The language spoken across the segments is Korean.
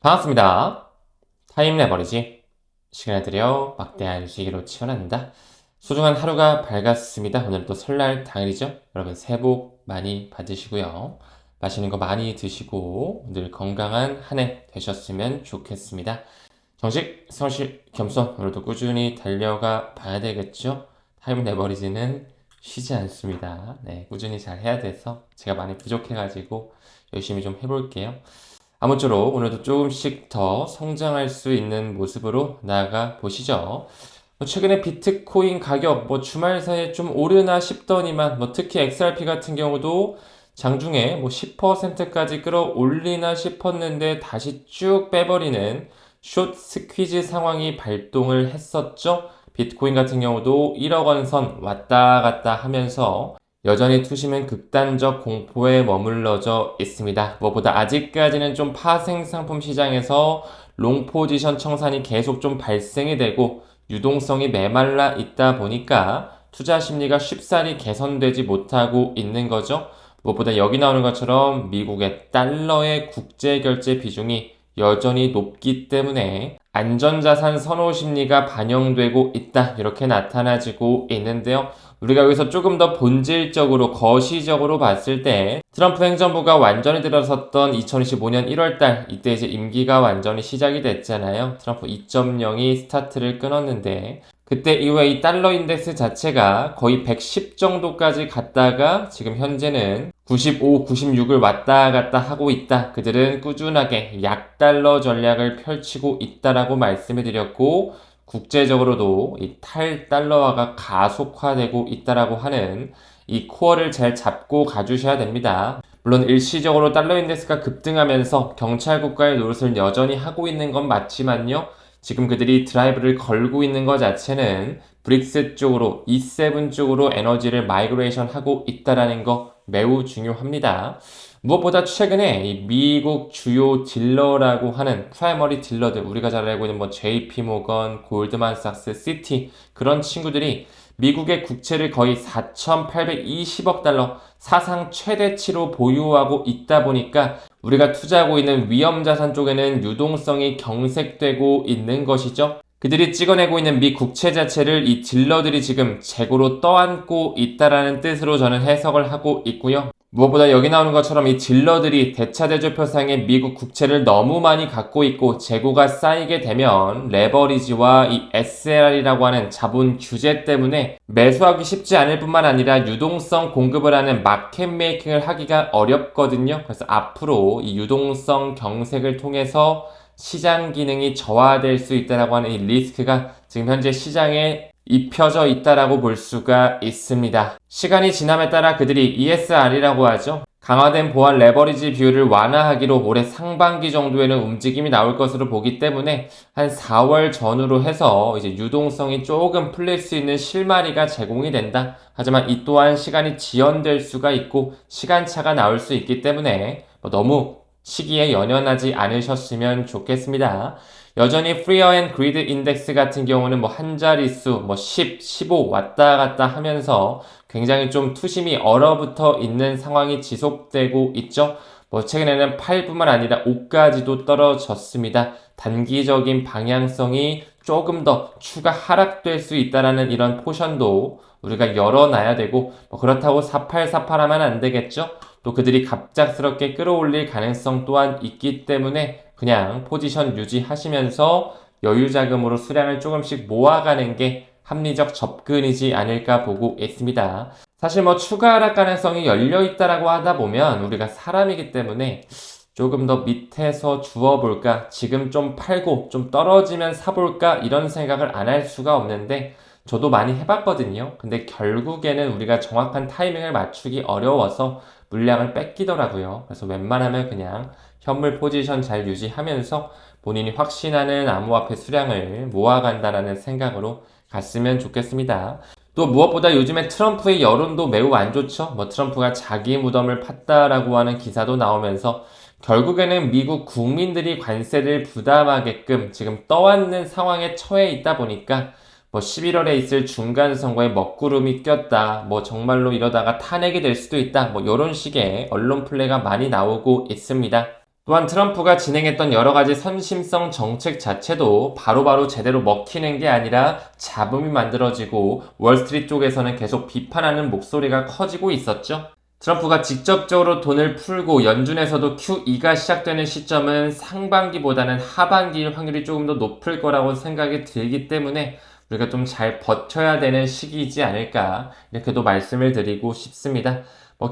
반갑습니다. 타임 레버리지 시간을 들여 막대한 수익으로 치환합니다. 소중한 하루가 밝았습니다. 오늘 또 설날 당일이죠. 여러분 새해 복 많이 받으시고요. 맛있는 거 많이 드시고 늘 건강한 한 해 되셨으면 좋겠습니다. 정식, 성실, 겸손 오늘도 꾸준히 달려가 봐야 되겠죠. 타임 레버리지는 쉬지 않습니다. 네, 꾸준히 잘 해야 돼서 제가 많이 부족해가지고 열심히 좀 해볼게요. 아무쪼록 오늘도 조금씩 더 성장할 수 있는 모습으로 나아가 보시죠. 최근에 비트코인 가격 주말 사이에 좀 오르나 싶더니만 특히 XRP 같은 경우도 장중에 10%까지 끌어올리나 싶었는데 다시 쭉 빼버리는 숏 스퀴즈 상황이 발동을 했었죠. 비트코인 같은 경우도 1억 원 선 왔다 갔다 하면서 여전히 투심은 극단적 공포에 머물러져 있습니다. 무엇보다 아직까지는 좀 파생 상품 시장에서 롱 포지션 청산이 계속 좀 발생이 되고 유동성이 메말라 있다 보니까 투자 심리가 쉽사리 개선되지 못하고 있는 거죠. 무엇보다 여기 나오는 것처럼 미국의 달러의 국제 결제 비중이 여전히 높기 때문에 안전자산 선호 심리가 반영되고 있다. 이렇게 나타나지고 있는데요. 우리가 여기서 조금 더 본질적으로 거시적으로 봤을 때 트럼프 행정부가 완전히 들어섰던 2025년 1월달 이때 이제 임기가 완전히 시작이 됐잖아요. 트럼프 2.0이 스타트를 끊었는데 그때 이후에 이 달러 인덱스 자체가 거의 110 정도까지 갔다가 지금 현재는 95, 96을 왔다 갔다 하고 있다. 그들은 꾸준하게 약달러 전략을 펼치고 있다라고 말씀을 드렸고 국제적으로도 이 탈달러화가 가속화되고 있다라고 하는 이 코어를 잘 잡고 가주셔야 됩니다. 물론 일시적으로 달러 인덱스가 급등하면서 경찰 국가의 노릇을 여전히 하고 있는 건 맞지만요. 지금 그들이 드라이브를 걸고 있는 것 자체는 브릭스 쪽으로, E7 쪽으로 에너지를 마이그레이션 하고 있다라는 거 매우 중요합니다. 무엇보다 최근에 이 미국 주요 딜러라고 하는 프라이머리 딜러들, 우리가 잘 알고 있는 JP 모건, 골드만삭스, 시티 그런 친구들이 미국의 국채를 거의 4,820억 달러 사상 최대치로 보유하고 있다 보니까 우리가 투자하고 있는 위험자산 쪽에는 유동성이 경색되고 있는 것이죠. 그들이 찍어내고 있는 미 국채 자체를 이 딜러들이 지금 재고로 떠안고 있다라는 뜻으로 저는 해석을 하고 있고요. 무엇보다 여기 나오는 것처럼 이 딜러들이 대차대조표상의 미국 국채를 너무 많이 갖고 있고 재고가 쌓이게 되면 레버리지와 이 SLR이라고 하는 자본 규제 때문에 매수하기 쉽지 않을 뿐만 아니라 유동성 공급을 하는 마켓 메이킹을 하기가 어렵거든요. 그래서 앞으로 이 유동성 경색을 통해서 시장 기능이 저하될 수 있다라고 하는 이 리스크가 지금 현재 시장에 입혀져 있다라고 볼 수가 있습니다. 시간이 지남에 따라 그들이 ESR이라고 하죠. 강화된 보안 레버리지 비율을 완화하기로 올해 상반기 정도에는 움직임이 나올 것으로 보기 때문에 한 4월 전후로 해서 이제 유동성이 조금 풀릴 수 있는 실마리가 제공이 된다. 하지만 이 또한 시간이 지연될 수가 있고 시간차가 나올 수 있기 때문에 너무 시기에 연연하지 않으셨으면 좋겠습니다. 여전히 프리어 앤 그리드 인덱스 같은 경우는 한 자릿수 10, 15 왔다 갔다 하면서 굉장히 좀 투심이 얼어붙어 있는 상황이 지속되고 있죠. 최근에는 8뿐만 아니라 5까지도 떨어졌습니다. 단기적인 방향성이 조금 더 추가 하락될 수 있다라는 이런 포션도 우리가 열어놔야 되고 그렇다고 4848 하면 안 되겠죠. 또 그들이 갑작스럽게 끌어올릴 가능성 또한 있기 때문에 그냥 포지션 유지하시면서 여유 자금으로 수량을 조금씩 모아가는 게 합리적 접근이지 않을까 보고 있습니다. 사실 추가 하락 가능성이 열려있다라고 하다 보면 우리가 사람이기 때문에 조금 더 밑에서 주워볼까, 지금 좀 팔고 좀 떨어지면 사볼까 이런 생각을 안 할 수가 없는데 저도 많이 해봤거든요. 근데 결국에는 우리가 정확한 타이밍을 맞추기 어려워서 물량을 뺏기더라고요. 그래서 웬만하면 그냥 현물 포지션 잘 유지하면서 본인이 확신하는 암호화폐 수량을 모아간다라는 생각으로 갔으면 좋겠습니다. 또 무엇보다 요즘에 트럼프의 여론도 매우 안 좋죠. 트럼프가 자기 무덤을 팠다라고 하는 기사도 나오면서 결국에는 미국 국민들이 관세를 부담하게끔 지금 떠안는 상황에 처해 있다 보니까 11월에 있을 중간선거에 먹구름이 꼈다. 정말로 이러다가 탄핵이 될 수도 있다. 이런 식의 언론 플레이가 많이 나오고 있습니다. 또한 트럼프가 진행했던 여러 가지 선심성 정책 자체도 바로바로 제대로 먹히는 게 아니라 잡음이 만들어지고 월스트리트 쪽에서는 계속 비판하는 목소리가 커지고 있었죠. 트럼프가 직접적으로 돈을 풀고 연준에서도 QE가 시작되는 시점은 상반기보다는 하반기일 확률이 조금 더 높을 거라고 생각이 들기 때문에 우리가 좀 잘 버텨야 되는 시기이지 않을까 이렇게도 말씀을 드리고 싶습니다.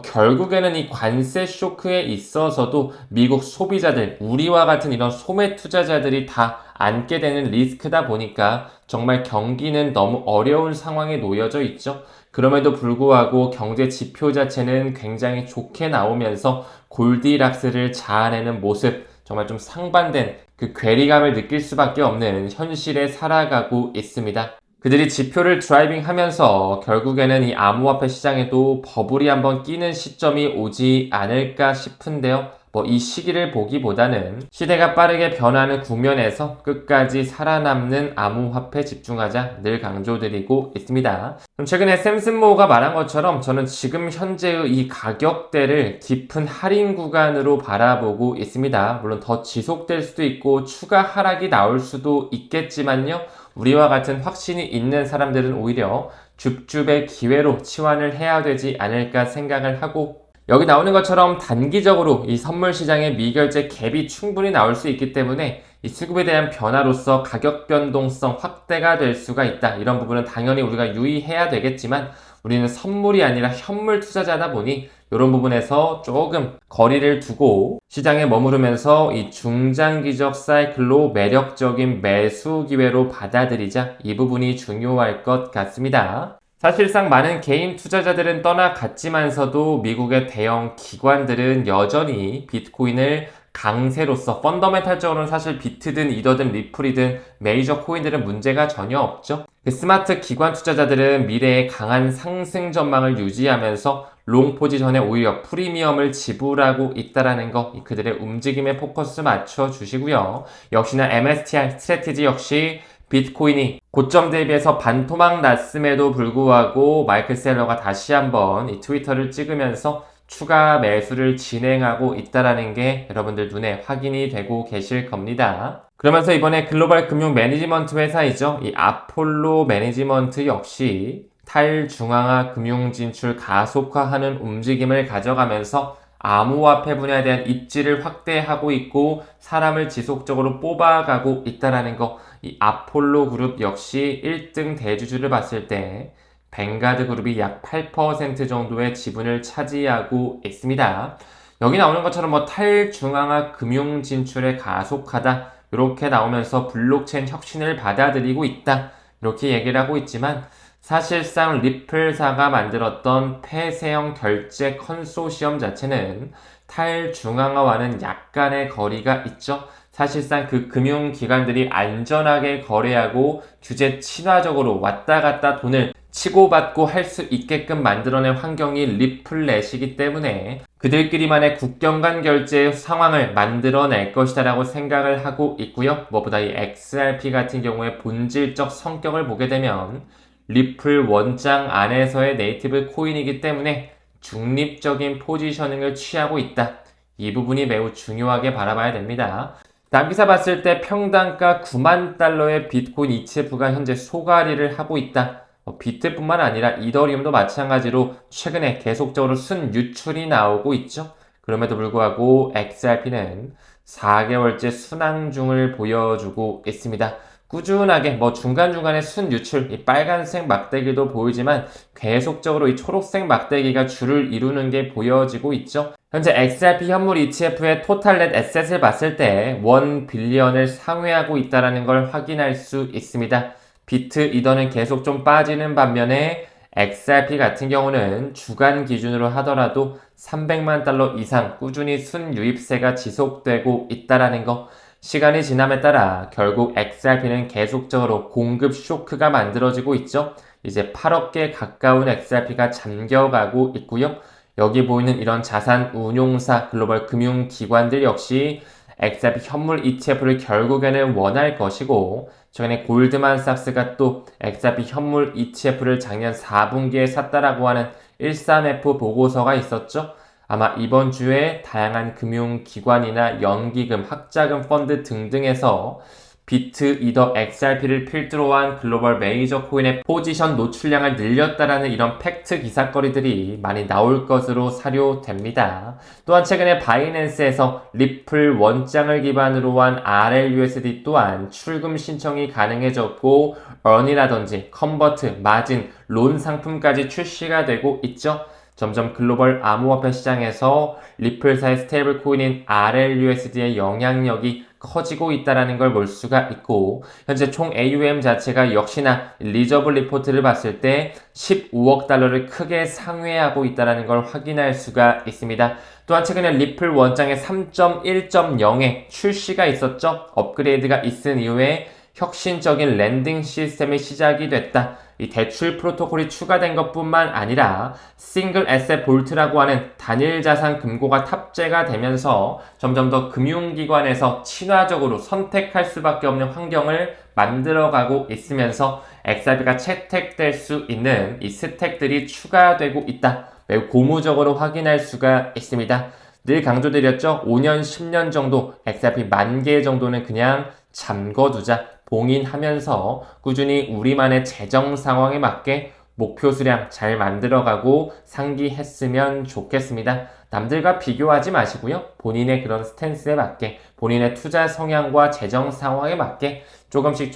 결국에는 이 관세 쇼크에 있어서도 미국 소비자들, 우리와 같은 이런 소매 투자자들이 다 안게 되는 리스크다 보니까 정말 경기는 너무 어려운 상황에 놓여져 있죠. 그럼에도 불구하고 경제 지표 자체는 굉장히 좋게 나오면서 골디락스를 자아내는 모습, 정말 좀 상반된 그 괴리감을 느낄 수밖에 없는 현실에 살아가고 있습니다. 그들이 지표를 드라이빙 하면서 결국에는 이 암호화폐 시장에도 버블이 한번 끼는 시점이 오지 않을까 싶은데요. 이 시기를 보기보다는 시대가 빠르게 변하는 국면에서 끝까지 살아남는 암호화폐 집중하자 늘 강조드리고 있습니다. 그럼 최근에 샘슨 모어가 말한 것처럼 저는 지금 현재의 이 가격대를 깊은 할인 구간으로 바라보고 있습니다. 물론 더 지속될 수도 있고 추가 하락이 나올 수도 있겠지만요. 우리와 같은 확신이 있는 사람들은 오히려 줍줍의 기회로 치환을 해야 되지 않을까 생각을 하고 여기 나오는 것처럼 단기적으로 이 선물 시장의 미결제 갭이 충분히 나올 수 있기 때문에 이 수급에 대한 변화로서 가격 변동성 확대가 될 수가 있다. 이런 부분은 당연히 우리가 유의해야 되겠지만 우리는 선물이 아니라 현물 투자자다 보니 이런 부분에서 조금 거리를 두고 시장에 머무르면서 이 중장기적 사이클로 매력적인 매수 기회로 받아들이자 이 부분이 중요할 것 같습니다. 사실상 많은 개인 투자자들은 떠나갔지만서도 미국의 대형 기관들은 여전히 비트코인을 강세로서 펀더멘탈적으로는 사실 비트든 이더든 리플이든 메이저 코인들은 문제가 전혀 없죠. 스마트 기관 투자자들은 미래의 강한 상승 전망을 유지하면서 롱 포지션에 오히려 프리미엄을 지불하고 있다는 거 그들의 움직임에 포커스 맞춰 주시고요. 역시나 MSTR 스트래티지 역시 비트코인이 고점 대비해서 반토막 났음에도 불구하고 마이클 셀러가 다시 한번 이 트위터를 찍으면서 추가 매수를 진행하고 있다는 게 여러분들 눈에 확인이 되고 계실 겁니다. 그러면서 이번에 글로벌 금융 매니지먼트 회사이죠. 이 아폴로 매니지먼트 역시 탈중앙화 금융 진출 가속화하는 움직임을 가져가면서 암호화폐 분야에 대한 입지를 확대하고 있고 사람을 지속적으로 뽑아가고 있다는 거. 이 아폴로 그룹 역시 1등 대주주를 봤을 때 뱅가드 그룹이 약 8% 정도의 지분을 차지하고 있습니다. 여기 나오는 것처럼 탈중앙화 금융 진출에 가속하다 이렇게 나오면서 블록체인 혁신을 받아들이고 있다 이렇게 얘기를 하고 있지만 사실상 리플사가 만들었던 폐쇄형 결제 컨소시엄 자체는 탈중앙화와는 약간의 거리가 있죠. 사실상 그 금융기관들이 안전하게 거래하고 규제 친화적으로 왔다 갔다 돈을 치고받고 할 수 있게끔 만들어낸 환경이 리플렛이기 때문에 그들끼리만의 국경 간 결제 상황을 만들어낼 것이다 라고 생각을 하고 있고요. 무엇보다 이 XRP 같은 경우에 본질적 성격을 보게 되면 리플 원장 안에서의 네이티브 코인이기 때문에 중립적인 포지셔닝을 취하고 있다. 이 부분이 매우 중요하게 바라봐야 됩니다. 다음 기사 봤을 때 평단가 9만 달러의 비트코인 ETF가 현재 소가리를 하고 있다. 비트뿐만 아니라 이더리움도 마찬가지로 최근에 계속적으로 순유출이 나오고 있죠. 그럼에도 불구하고 XRP는 4개월째 순항중을 보여주고 있습니다. 꾸준하게 중간중간에 순유출, 이 빨간색 막대기도 보이지만 계속적으로 이 초록색 막대기가 줄을 이루는 게 보여지고 있죠. 현재 XRP 현물 ETF의 토탈 넷 에셋을 봤을 때 1빌리언을 상회하고 있다는 걸 확인할 수 있습니다. 비트, 이더는 계속 좀 빠지는 반면에 XRP 같은 경우는 주간 기준으로 하더라도 300만 달러 이상 꾸준히 순유입세가 지속되고 있다는 거. 시간이 지남에 따라 결국 XRP는 계속적으로 공급 쇼크가 만들어지고 있죠. 이제 8억 개 가까운 XRP가 잠겨가고 있고요. 여기 보이는 이런 자산 운용사, 글로벌 금융기관들 역시 XRP 현물 ETF를 결국에는 원할 것이고 최근에 골드만삭스가 또 XRP 현물 ETF를 작년 4분기에 샀다라고 하는 13F 보고서가 있었죠. 아마 이번 주에 다양한 금융기관이나 연기금, 학자금 펀드 등등에서 비트, 이더, XRP를 필두로 한 글로벌 메이저 코인의 포지션 노출량을 늘렸다라는 이런 팩트 기사거리들이 많이 나올 것으로 사료됩니다. 또한 최근에 바이낸스에서 리플 원장을 기반으로 한 RLUSD 또한 출금 신청이 가능해졌고 earn이라든지 컨버트, 마진, 론 상품까지 출시가 되고 있죠. 점점 글로벌 암호화폐 시장에서 리플사의 스테이블 코인인 RLUSD의 영향력이 커지고 있다는 걸 볼 수가 있고 현재 총 AUM 자체가 역시나 리저블 리포트를 봤을 때 15억 달러를 크게 상회하고 있다는 걸 확인할 수가 있습니다. 또한 최근에 리플 원장의 3.1.0에 출시가 있었죠. 업그레이드가 있은 이후에 혁신적인 랜딩 시스템이 시작이 됐다. 이 대출 프로토콜이 추가된 것뿐만 아니라 싱글 에셋 볼트라고 하는 단일 자산 금고가 탑재가 되면서 점점 더 금융기관에서 친화적으로 선택할 수밖에 없는 환경을 만들어가고 있으면서 XRP가 채택될 수 있는 이 스택들이 추가되고 있다. 매우 고무적으로 확인할 수가 있습니다. 늘 강조드렸죠. 5년, 10년 정도 XRP 10,000개 정도는 그냥 잠궈두자. 봉인하면서 꾸준히 우리만의 재정 상황에 맞게 목표 수량 잘 만들어가고 상기했으면 좋겠습니다. 남들과 비교하지 마시고요. 본인의 그런 스탠스에 맞게 본인의 투자 성향과 재정 상황에 맞게 조금씩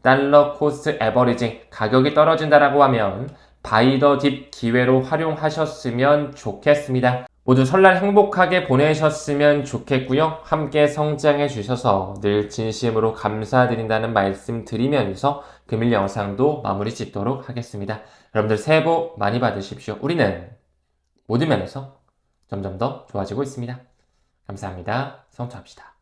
달러 코스트 에버리징 가격이 떨어진다라고 하면 바이 더 딥 기회로 활용하셨으면 좋겠습니다. 모두 설날 행복하게 보내셨으면 좋겠고요. 함께 성장해 주셔서 늘 진심으로 감사드린다는 말씀 드리면서 금일 영상도 마무리 짓도록 하겠습니다. 여러분들 새해 복 많이 받으십시오. 우리는 모든 면에서 점점 더 좋아지고 있습니다. 감사합니다. 성투합시다.